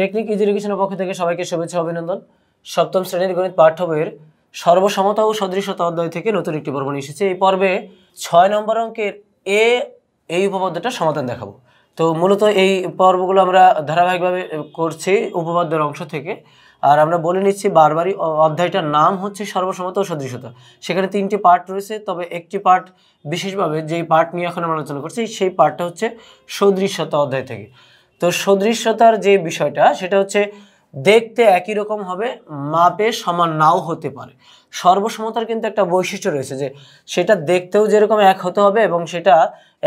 Technique easy এডুকেশনের পক্ষ থেকে সবাইকে শুভেচ্ছা অভিনন্দন। সপ্তম শ্রেণীর গণিত পাঠ্য বইয়ের সর্বসমতা ও সদৃশতা অধ্যায় থেকে নতুন একটি পর্ব নিয়ে এসেছে। এই পর্বে 6 নম্বর অঙ্কের এই উপপাদ্যটা সমাধান দেখাবো। তো মূলত এই পর্বগুলো আমরা ধারাবাহিকভাবে করছি উপপাদ্যের অংশ থেকে। আর আমরা বলে নিচ্ছি বারবারই, অধ্যায়টার নাম হচ্ছে সর্বসমতা ও সদৃশতা। সেখানে 3টি পার্ট রয়েছে, তবে একটি পার্ট বিশেষভাবে যেই পার্ট নিয়ে এখন আমরা আলোচনা করছি সেই পার্টটা হচ্ছে সদৃশতা অধ্যায় থেকে। তো সদৃশতার যে বিষয়টা সেটা হচ্ছে দেখতে একই রকম হবে, মাপে সমান নাও হতে পারে। সর্বসমতার কিন্তু একটা বৈশিষ্ট্য রয়েছে যে সেটা দেখতেও যেরকম এক হতে হবে এবং সেটা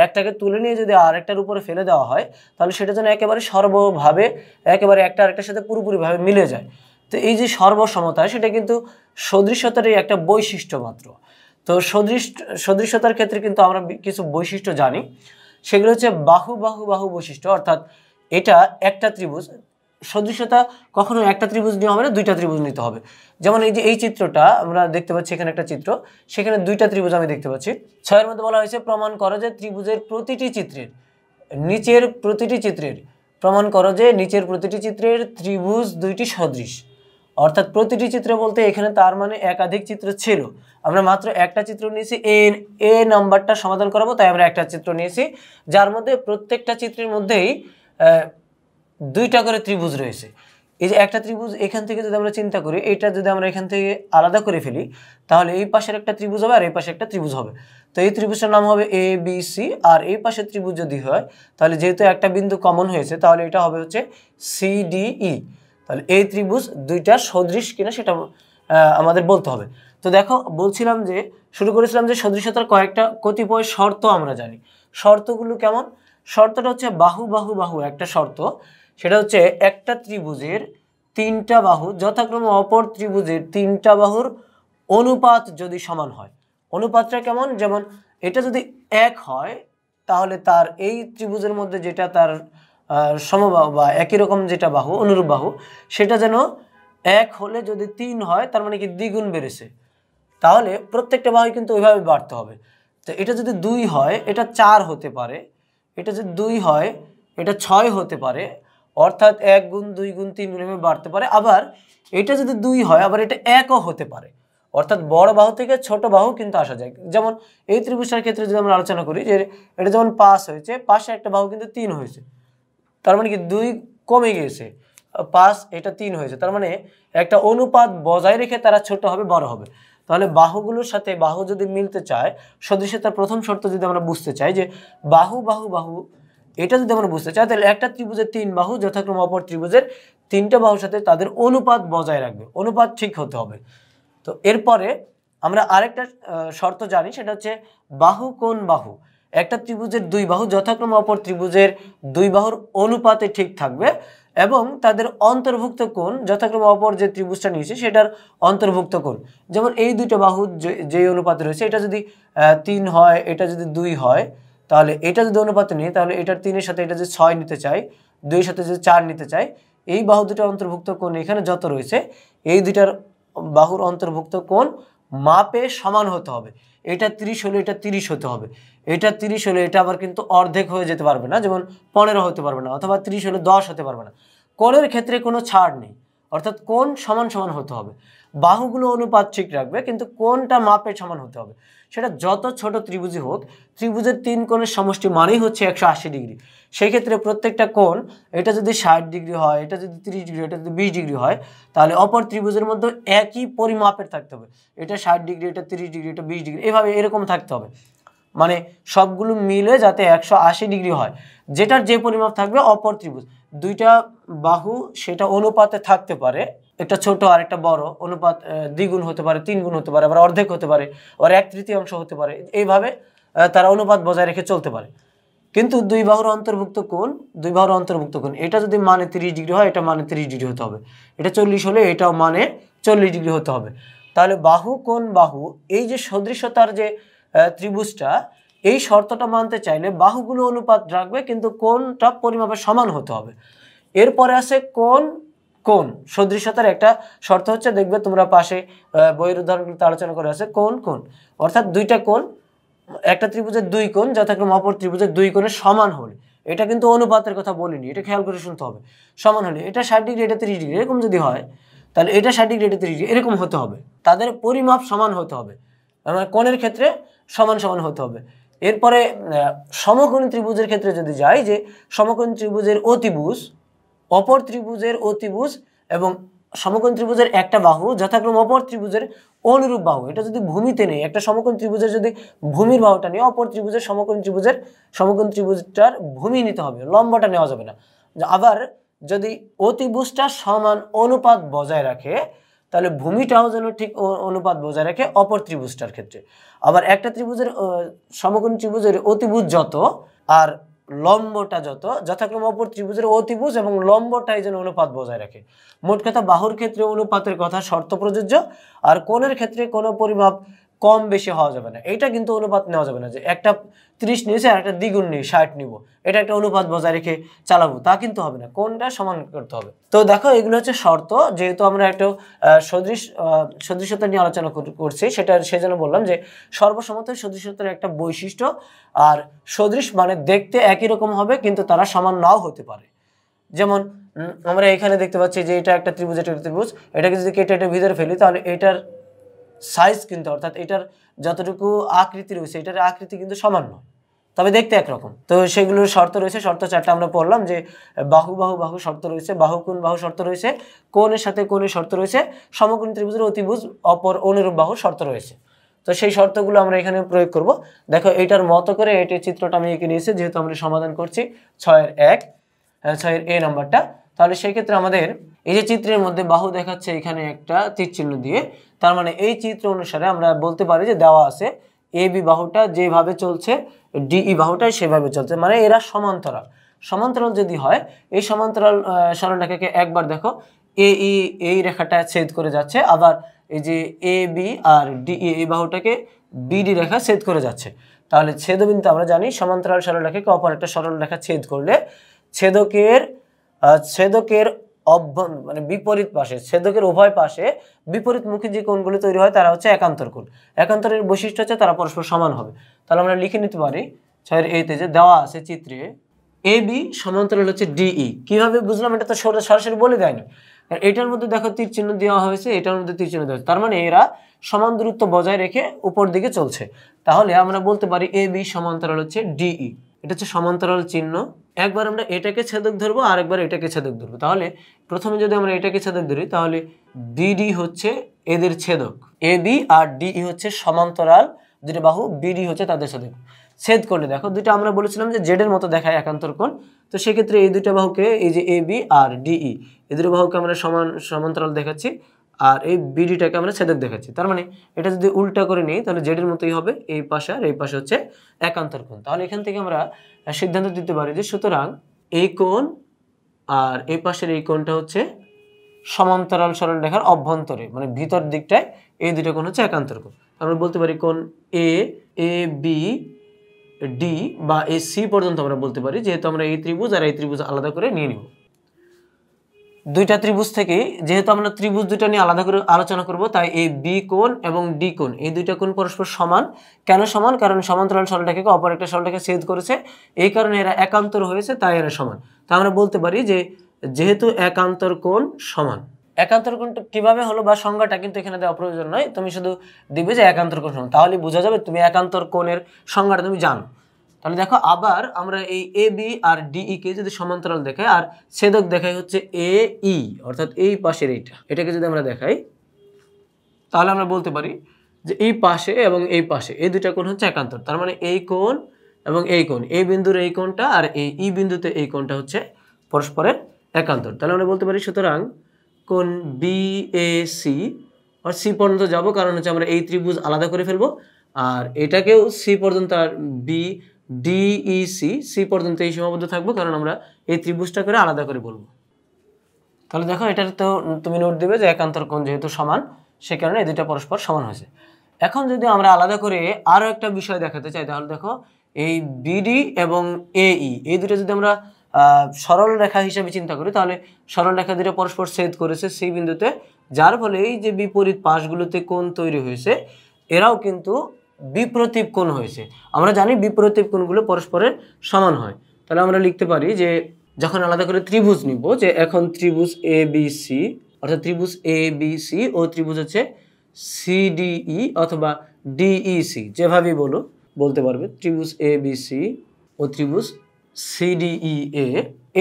একটাকে তুলে নিয়ে যদি আরেকটার উপরে ফেলে দেওয়া হয় তাহলে সেটা যেন একেবারে সর্বভাবে একেবারে একটা আরেকটার সাথে পুরোপুরিভাবে মিলে যায়। তো এই যে সর্বসমতা সেটা কিন্তু সদৃশতারই একটা বৈশিষ্ট্য মাত্র। তো সদৃশতার ক্ষেত্রে কিন্তু আমরা কিছু বৈশিষ্ট্য জানি, সেগুলো হচ্ছে বাহু বাহু বাহু বৈশিষ্ট্য। অর্থাৎ এটা একটা ত্রিভুজ, সদৃশতা কখনো একটা ত্রিভুজ নিয়ে হবে না, দুইটা ত্রিভুজ নিতে হবে। যেমন এই যে এই চিত্রটা আমরা দেখতে পাচ্ছি, এখানে একটা চিত্র, সেখানে দুইটা ত্রিভুজ আমি দেখতে পাচ্ছি। 6-এর মধ্যে বলা হয়েছে প্রমাণ করো যে ত্রিভুজের প্রতিটি চিত্রের নিচের প্রতিটি চিত্রের প্রমাণ করো যে নিচের প্রতিটি চিত্রের ত্রিভুজ দুইটি সদৃশ। অর্থাৎ প্রতিটি চিত্র বলতে এখানে তার মানে একাধিক চিত্র ছিল, আমরা মাত্র একটা চিত্র নিয়েছি, এ নাম্বারটা সমাধান করাবো তাই আমরা একটা চিত্র নিয়েছি যার মধ্যে প্রত্যেকটা চিত্রের মধ্যেই দুইটা করে ত্রিভুজ রয়েছে। এই যে একটা ত্রিভুজ এখান থেকে যদি আমরা চিন্তা করি, এটা যদি আমরা এখান থেকে আলাদা করে ফেলি তাহলে এই পাশের একটা ত্রিভুজ হবে আর এই পাশে একটা ত্রিভুজ হবে। তো এই ত্রিভুজটার নাম হবে এ বি সি, আর এই পাশের ত্রিভুজ যদি হয় তাহলে যেহেতু একটা বিন্দু কমন হয়েছে তাহলে এটা হবে হচ্ছে সি ডি ই। তাহলে এই ত্রিভুজ দুইটা সদৃশ কিনা সেটা আমাদের বলতে হবে। তো দেখো, বলছিলাম যে শুরু করেছিলাম যে সদৃশতার কতিপয় শর্ত আমরা জানি। শর্তগুলো কেমন? শর্তটা হচ্ছে বাহু বাহু বাহু একটা শর্ত, সেটা হচ্ছে একটা ত্রিভুজের তিনটা বাহু যথাক্রমে অপর ত্রিভুজের তিনটা বাহুর অনুপাত যদি সমান হয়। অনুপাতটা কেমন? যেমন এটা যদি 1 হয় তাহলে তার এই ত্রিভুজের মধ্যে যেটা তার সমবাহু বা একই রকম যেটা বাহু, অনুরূপ বাহু, সেটা যেন 1 হলে যদি 3 হয় তার মানে কি দ্বিগুণ বেড়েছে। তাহলে প্রত্যেকটা বাহু কিন্তু ওইভাবে বাড়তে হবে। তো এটা যদি 2 হয় এটা 4 হতে পারে, এটা যদি 2 হয় এটা 6 হতে পারে, অর্থাৎ 1 গুণ 2 গুণ 3 গুণ এভাবে বাড়তে পারে। আবার এটা যদি 2 হয় আবার এটা 1ও হতে পারে, অর্থাৎ বড় বাহু থেকে ছোট বাহু কিন্তু আসা যায়। যেমন এই ত্রিভুজটার ক্ষেত্রে যদি আমরা আলোচনা করি যে এটা যেমন 5 হয়েছে, পাশে একটা বাহু কিন্তু 3 হয়েছে, তার মানে কি 2 কমে গিয়েছে, 5 এটা 3 হয়েছে, তার মানে একটা অনুপাত বজায় রেখে তারা ছোট হবে বড় হবে। তাহলে বাহুগুলোর সাথে বাহু যদি মিলতে চায়, সদৃশতার প্রথম শর্ত যদি আমরা বুঝতে চাই যে বাহু বাহু বাহু, এটা যদি আমরা বুঝতে চাই তাহলে একটা ত্রিভুজের 3 বাহু যথাক্রমে অপর ত্রিভুজের 3টা বাহুর সাথে তাদের অনুপাত বজায় রাখবে, অনুপাত ঠিক হতে হবে। তো এরপরে আমরা আরেকটা শর্ত জানি, সেটা হচ্ছে বাহু কোণ বাহু। একটা ত্রিভুজের 2 বাহু যথাক্রমে অপর ত্রিভুজের 2 বাহুর অনুপাতে ঠিক থাকবে এবং তাদের অন্তর্ভুক্ত কোণ যথাক্রমে অপর যে ত্রিভুজটা নিয়েছে সেটার অন্তর্ভুক্ত কোণ। যেমন এই দুইটা বাহু যে অনুপাতে রয়েছে, এটা যদি 3 হয়, এটা যদি 2 হয়, তাহলে এটা যদি অনুপাতে নিই তাহলে এটার 3-এর সাথে এটা যদি 6 নিতে চাই, 2-এর সাথে যদি 4 নিতে চাই, এই বাহু দুটার অন্তর্ভুক্ত কোণ এখানে যত রয়েছে এই দুইটার বাহুর অন্তর্ভুক্ত কোণ মাপে সমান হতে হবে। এটা 30 হলে এটা 30 হতে হবে, এটা 30 হলে এটা আবার কিন্তু অর্ধেক হয়ে যেতে পারবে না, যেমন 15 হতে পারবে না, অথবা 30 হলে 10 হতে পারবে না। কোণের ক্ষেত্রে কোনো ছাড় নেই, অর্থাৎ কোণ সমান সমান হতে হবে। বাহুগুলো অনুপাত ঠিক রাখবে কিন্তু কোণটা মাপে সমান হতে হবে। সেটা যত ছোট ত্রিভুজই হোক, ত্রিভুজের 3 কোণের সমষ্টি মানেই হচ্ছে 180 ডিগ্রি। সেই ক্ষেত্রে প্রত্যেকটা কোণ, এটা যদি 60 ডিগ্রি হয়, এটা যদি 30 ডিগ্রি, এটা যদি 20 ডিগ্রি হয়, তাহলে অপর ত্রিভুজের মধ্যে একই পরিমাপের থাকতে হবে। এটা 60 ডিগ্রি, এটা 30 ডিগ্রি, এটা 20 ডিগ্রি, এভাবে এরকম থাকতে হবে। মানে সবগুলো মিলে যাতে 180 ডিগ্রি হয়, যেটার যে পরিমাপ থাকবে অপর ত্রিভুজ দুইটা বাহু সেটা অনুপাতে থাকতে পারে, একটা ছোট আর একটা বড়, অনুপাত দ্বিগুণ হতে পারে, 3 গুণ হতে পারে, আবার অর্ধেক হতে পারে, আবার 1/3 হতে পারে। এইভাবে তারা অনুপাত বজায় রেখে চলতে পারে। কিন্তু 2 বাহুর অন্তর্ভুক্ত কোণ, এটা যদি মানে 30 ডিগ্রি হয় এটা মানে 30 ডিগ্রি হতে হবে, এটা 40 হলে এটাও মানে 40 ডিগ্রি হতে হবে। তাহলে বাহু কোণ বাহু, এই যে সদৃশতার যে ত্রিভুজটা, এই শর্তটা মানতে চাইলে বাহুগুলো অনুপাত রাখবে কিন্তু কোণটা পরিমাপে সমান হতে হবে। এরপরে আছে কোণ কোণ। সদৃশতার একটা শর্ত হচ্ছে, দেখবে তোমরা পাশে বইয়ের উদাহরণগুলোতে আলোচনা করে আছে, কোণ কোণ, অর্থাৎ দুইটা কোণ, একটা ত্রিভুজের 2 কোণ যথাক্রমে অপর ত্রিভুজের 2 কোণের সমান হলে এটা কিন্তু অনুপাতের কথা বলিনি, এটা খেয়াল করে শুনতে হবে। সমান হলে এটা 60 ডিগ্রি এটা 30 ডিগ্রি এরকম যদি হয় তাহলে এটা 60 ডিগ্রি এটা 30 ডিগ্রি এরকম হতে হবে, তাদের পরিমাপ সমান হতে হবে, মানে কোণের ক্ষেত্রে সমান সমান হতে হবে। এরপরে সমকোণী ত্রিভুজের ক্ষেত্রে যদি যাই, যে সমকোণী ত্রিভুজের অতিভুজ অপর ত্রিভুজের অতিভুজ এবং সমকোণী ত্রিভুজের একটা বাহু যথাক্রমে অপর ত্রিভুজের অনুরূপ বাহু, এটা যদি ভূমিতে নেই, একটা সমকোণী ত্রিভুজের যদি ভূমির বাহুটা নিয়ে অপর ত্রিভুজের সমকোণী ত্রিভুজটার ভূমি নিতে হবে, লম্বটা নেওয়া যাবে না। আবার যদি অতিভুজটা সমান অনুপাত বজায় রাখে তাহলে ভূমিটাও যেন ঠিক অনুপাত বজায় রাখে অপর ত্রিভুজটার ক্ষেত্রে। আবার একটা ত্রিভুজের সমকোণী ত্রিভুজের অতিভুজ যত আর লম্বটা যত, যথাক্রমে অপর ত্রিভুজের অতিভুজ এবং লম্বটাই যেন অনুপাত বজায় রাখে। মোট কথা বাহুর ক্ষেত্রে অনুপাতের কথা শর্ত প্রযোজ্য, আর কোণের ক্ষেত্রে কোনো পরিমাপ কম বেশি হওয়া যাবে না। এটা কিন্তু অনুপাত নেওয়া যাবে না যে একটা 30 নিয়েছে আর একটা দ্বিগুণ নিয়ে 60 নিব, এটা একটা অনুপাত বজায় রেখে চালাবো, তা কিন্তু হবে না, কোণটা সমান করতে হবে। তো দেখো এগুলো হচ্ছে শর্ত, যেহেতু আমরা একটা সদৃশতা নিয়ে আলোচনা করছি সেজন্য বললাম যে সর্বসমতায় সদৃশতার একটা বৈশিষ্ট্য, আর সদৃশ মানে দেখতে একই রকম হবে কিন্তু তারা সমান নাও হতে পারে। যেমন আমরা এখানে দেখতে পাচ্ছি যে এটা একটা ত্রিভুজ, এটা একটা ত্রিভুজ, এটাকে যদি কেটে এটা ভিতরে ফেলি তাহলে এটার সাইজ কিন্তু অর্থাৎ এটার যতটুকু আকৃতি রয়েছে এটার আকৃতি কিন্তু সমান নয়, তবে দেখতে একরকম। তো সেগুলোর শর্ত রয়েছে, শর্ত 4টা আমরা পড়লাম, যে বাহু বাহু বাহু শর্ত রয়েছে, বাহু কোণ বাহু শর্ত রয়েছে, কোণের সাথে কোণের শর্ত রয়েছে, সমকোণী ত্রিভুজের অতিভুজ অপর অনুরূপ বাহু শর্ত রয়েছে। তো সেই শর্তগুলো আমরা এখানে প্রয়োগ করব। দেখো এটার মতো করে এটার চিত্রটা আমি এঁকে নিয়েছি, যেহেতু আমরা সমাধান করছি 6-এর 6 নাম্বারটা। তাহলে সেই ক্ষেত্রে আমাদের এই যে চিত্রের মধ্যে বাহু দেখাচ্ছে এখানে একটা তীর চিহ্ন দিয়ে, তার মানে এই চিত্র অনুসারে আমরা বলতে পারি যে দেওয়া আছে এ বি বাহুটা যেভাবে চলছে ডিই বাহুটা সেভাবে চলছে, মানে এরা সমান্তরাল। সমান্তরাল যদি হয় এই সমান্তরাল সরলরেখাকে একবার দেখো এই রেখাটা ছেদ করে যাচ্ছে, আবার এই যে এ বি আর ডিই এই বাহুটাকে বিডি রেখা ছেদ করে যাচ্ছে। তাহলে ছেদবিন্দু আমরা জানি সমান্তরাল সরলরেখাকে অপর একটা সরলরেখা ছেদ করলে ছেদকের মানে বিপরীত পাশে, ছেদকের উভয় পাশে বিপরীতমুখী যে কোণগুলি তৈরি হয় তারা হচ্ছে একান্তর কোণ। একান্তরের বৈশিষ্ট্য হচ্ছে তারা পরস্পর সমান হবে। তাহলে আমরা লিখে নিতে পারি 6-এ যে দেওয়া আছে চিত্রে এ বি সমান্তরাল হচ্ছে ডিই। কিভাবে বুঝলাম? এটা তো সরাসরি বলে দেয়নি। এটার মধ্যে দেখো তীর চিহ্ন দেওয়া হয়েছে, এটার মধ্যে তীর চিহ্ন দেওয়া হয়েছে, তার মানে এরা সমান দূরত্ব বজায় রেখে উপর দিকে চলছে। তাহলে আমরা বলতে পারি এ বি সমান্তরাল হচ্ছে ডিই। এটা হচ্ছে সমান্তরাল চিহ্ন। একবার আমরা এটাকে ছেদক ধরবো আর একবার এটাকে ছেদক ধরবো। তাহলে প্রথমে যদি আমরা এটাকে ছেদক ধরি তাহলে বিডি হচ্ছে এদের ছেদক, এ বি আর ডিই হচ্ছে সমান্তরাল দুটো বাহু, বিডি হচ্ছে তাদের ছেদক। ছেদ করলে দেখো দুটো আমরা বলেছিলাম যে জেড এর মতো দেখায় একান্তর কোণ, তো সেক্ষেত্রে এই দুটো বাহুকে এই যে এ বি আর ডিই এই দুটো বাহুকে আমরা সমান্তরাল দেখাচ্ছি, আর এই বিডিটাকে আমরা ছেদক দেখাচ্ছি। তার মানে এটা যদি উল্টা করে নিই তাহলে জেড এর মতোই হবে, এই পাশে আর এই পাশে হচ্ছে একান্তর কোণ। তাহলে এখান থেকে আমরা সিদ্ধান্ত দিতে পারি যে সুতরাং এই কোণ আর এই পাশের এই কোণটা হচ্ছে সমান্তরাল সরলরেখার অভ্যন্তরে, মানে ভিতর দিকটায় এই দুটো কোণ হচ্ছে একান্তর কোণ। আমরা বলতে পারি কোণ এ বি ডি বা এ সি পর্যন্ত আমরা বলতে পারি, যেহেতু আমরা এই ত্রিভুজ আর এই ত্রিভুজ আলাদা করে নিয়ে নিব। দুইটা ত্রিভুজ থেকে যেহেতু আমরা ত্রিভুজ দুটো নিয়ে আলাদা করে আলোচনা করব, তাই এই বি কোণ এবং ডি কোণ এই দুইটা কোণ পরস্পর সমান। কেন সমান? কারণ সমান্তরাল সরলরেখাকে অপর একটা সরলরেখা ছেদ করেছে, এই কারণে এরা একান্তর হয়েছে, তাই এরা সমান। তা আমরা বলতে পারি যে যেহেতু একান্তর কোণ সমান। একান্তর কোণটা কিভাবে হলো বা সংজ্ঞাটা কিন্তু এখানে দেওয়া প্রয়োজন নয়, তুমি শুধু দিবে যে একান্তর কোণ সমান, তাহলে বোঝা যাবে তুমি একান্তর কোণের সংজ্ঞাটা তুমি জানো। তাহলে দেখো আবার আমরা এই এ বি আর ডিই কে যদি সমান্তরাল দেখাই আর ছেদক দেখাই হচ্ছে এ ই, অর্থাৎ এই পাশের এটাকে যদি আমরা দেখাই তাহলে আমরা বলতে পারি যে এই পাশে এবং এই পাশে এই দুইটা কোণ হচ্ছে একান্তর। তার মানে এই কোণ এবং এই কোণ, এই বিন্দুর এই কোণটা আর এই ই বিন্দুতে এই কোণটা হচ্ছে পরস্পরের একান্তর। তাহলে আমরা বলতে পারি সুতরাং কোণ বি এ সি, আর সি পর্যন্ত যাব, কারণ হচ্ছে আমরা এই ত্রিভুজ আলাদা করে ফেলবো, আর এটাকেও সি পর্যন্ত, আর বি ডিই সি পর্যন্ত এই সীমাবদ্ধ থাকবো, কারণ আমরা এই ত্রিভুজটা করে আলাদা করে বলবো। তাহলে দেখো এটার তো তুমি নোট দিবে যে একান্তর কোণ যেহেতু সমান সে কারণে এই দুইটা পরস্পর সমান হয়েছে। এখন যদি আমরা আলাদা করে আরও একটা বিষয় দেখাতে চাই তাহলে দেখো এই বিডি এবং এই দুটো যদি আমরা সরল রেখা হিসেবে চিন্তা করি তাহলে সরল রেখা দুটো পরস্পর ছেদ করেছে সি বিন্দুতে, যার ফলে এই যে বিপরীত পাশগুলোতে কোণ তৈরি হয়েছে এরাও কিন্তু বিপ্রতীপ কোণ হয়েছে। আমরা জানি বিপ্রতীপ কোণগুলো পরস্পরের সমান হয়, তাহলে আমরা লিখতে পারি যে যখন আলাদা করে ত্রিভুজ নিব, যে এখন ত্রিভুজ এ বি সি, অর্থাৎ ত্রিভুজ এ বি সি ও ত্রিভুজ হচ্ছে সিডিই অথবা ডিইসি, যেভাবেই বলতে পারবে। ত্রিভুজ এ বি সি ও ত্রিভুজ সিডিই এ,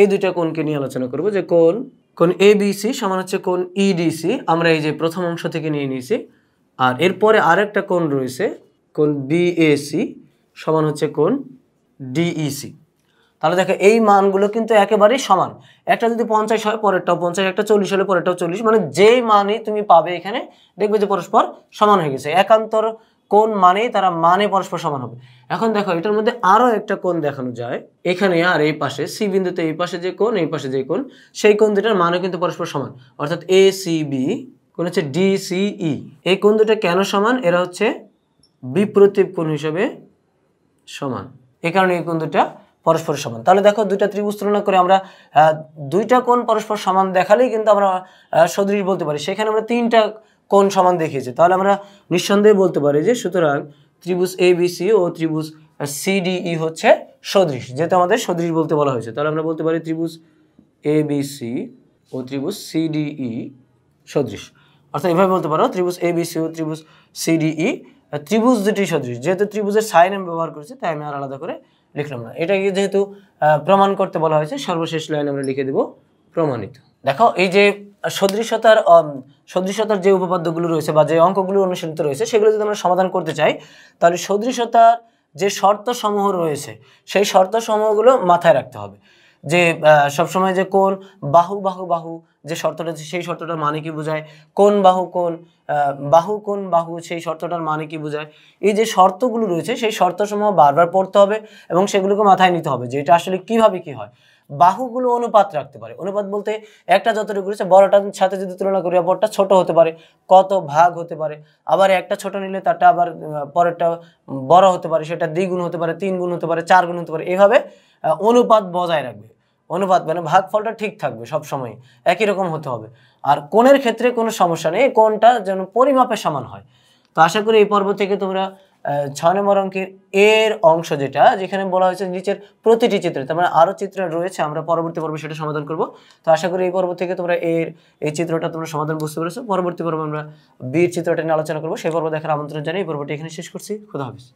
এই দুইটা কোণকে নিয়ে আলোচনা করব। যে কোণ এ বি সি সমান হচ্ছে কোণ ইডিসি, আমরা এই যে প্রথম অংশ থেকে নিয়ে নিয়েছি। আর এরপরে আরেকটা কোণ রয়েছে কোণ বিএসি সমান হচ্ছে কোণ ডিইসি। তাহলে দেখো এই মানগুলো কিন্তু একেবারেই সমান। একটা যদি 50 হয় পরেরটাও 50, একটা 40 হলে পরেরটাও 40, মানে যেই মানই তুমি পাবে এখানে দেখবে যে পরস্পর সমান হয়ে গেছে। একান্তর কোণ মানেই তারা মানে পরস্পর সমান হবে। এখন দেখো এটার মধ্যে আরো একটা কোণ দেখানো যায়, এখানে আর এই পাশে সি বিন্দুতে এই পাশে যে কোণ, এই পাশে যে কোণ, সেই কোণ দুটার মানে কিন্তু পরস্পর সমান। অর্থাৎ এ সি বি কোণ হচ্ছে ডিসিই, এই কোণ দুটো কেন সমান? এরা হচ্ছে বিপ্রতীপ কোণ হিসেবে সমান, এই কারণে এই কোণ দুটা পরস্পর সমান। তাহলে দেখো দুইটা ত্রিভুজ তুলনা করে আমরা দুইটা কোণ পরস্পর সমান দেখালেই কিন্তু আমরা সদৃশ বলতে পারি। সেখানে আমরা তিনটা কোণ সমান দেখিয়েছি, তাহলে আমরা নিঃসন্দেহে বলতে পারি যে সুতরাং ত্রিভুজ এ বি সি ও ত্রিভুজ সিডিই হচ্ছে সদৃশ, যেহেতু আমাদের সদৃশ বলতে বলা হয়েছে। তাহলে আমরা বলতে পারি ত্রিভুজ এ বি সি ও ত্রিভুজ সিডিই সদৃশ। অর্থাৎ এভাবে বলতে পারো ত্রিভুজ এ বি সি ও ত্রিভুজ সিডিই ত্রিভুজ দুটি সদৃশ। যেহেতু ত্রিভুজের সাইন আমি ব্যবহার করেছি তাই আমি আর আলাদা করে লিখলাম না। এটাকে যেহেতু প্রমাণ করতে বলা হয়েছে, সর্বশেষ লাইন আমরা লিখে দেব প্রমাণিত। দেখো এই যে সদৃশতার যে উপপাদ্যগুলো রয়েছে বা যে অঙ্কগুলো অনুসৃত রয়েছে সেগুলো যদি আমরা সমাধান করতে চাই, তাহলে সদৃশতার যে শর্ত সমূহ রয়েছে সেই শর্ত সমূহগুলো মাথায় রাখতে হবে। যে সবসময় যে কোণ বাহু বাহু বাহু যে শর্তটা আছে সেই শর্তটার মানে কি বোঝায়, কোণ বাহু কোণ বাহু কোণ বাহু সেই শর্তটার মানে কি বোঝায়, এই যে শর্তগুলো রয়েছে সেই শর্তসমূহ বারবার পড়তে হবে এবং সেগুলোকে মাথায় নিতে হবে যে এটা আসলে কিভাবে কি হয়। বাহুগুলো অনুপাত রাখতে পারে। অনুপাত বলতে একটা যতটুকু রয়েছে বড়টার সাথে যদি তুলনা করি বড়টা ছোট হতে পারে, কত ভাগ হতে পারে। আবার একটা ছোট নিলে তারটা আবার পরেরটা বড় হতে পারে, সেটা দ্বিগুণ হতে পারে, 3 গুণ হতে পারে, 4 গুণ হতে পারে। এইভাবে অনুপাত বজায় রাখবে। অনুপাত মানে ভাগফলটা ঠিক থাকবে, সব সময় একই রকম হতে হবে। আর কোণের ক্ষেত্রে কোনো সমস্যা নেই, কোণটা যেন পরিমাপের সমান হয়। তো আশা করি এই পর্ব থেকে তোমরা 6 নম্বর অঙ্কের এর অংশ যেখানে বলা হয়েছে নিচের প্রতিটি চিত্রে, তার মানে আরো চিত্র রয়েছে, আমরা পরবর্তী পর্বে সেটা সমাধান করব। তো আশা করি এই পর্ব থেকে তোমরা এই চিত্রটা তোমরা সমাধান বুঝতে পেরেছো। পরবর্তী পর্বে আমরা বির চিত্রটা নিয়ে আলোচনা করবো। সেই পর্ব দেখার আমন্ত্রণ জানিয়ে এই পর্বটি এখানে শেষ করছি। খোদা হাফেজ।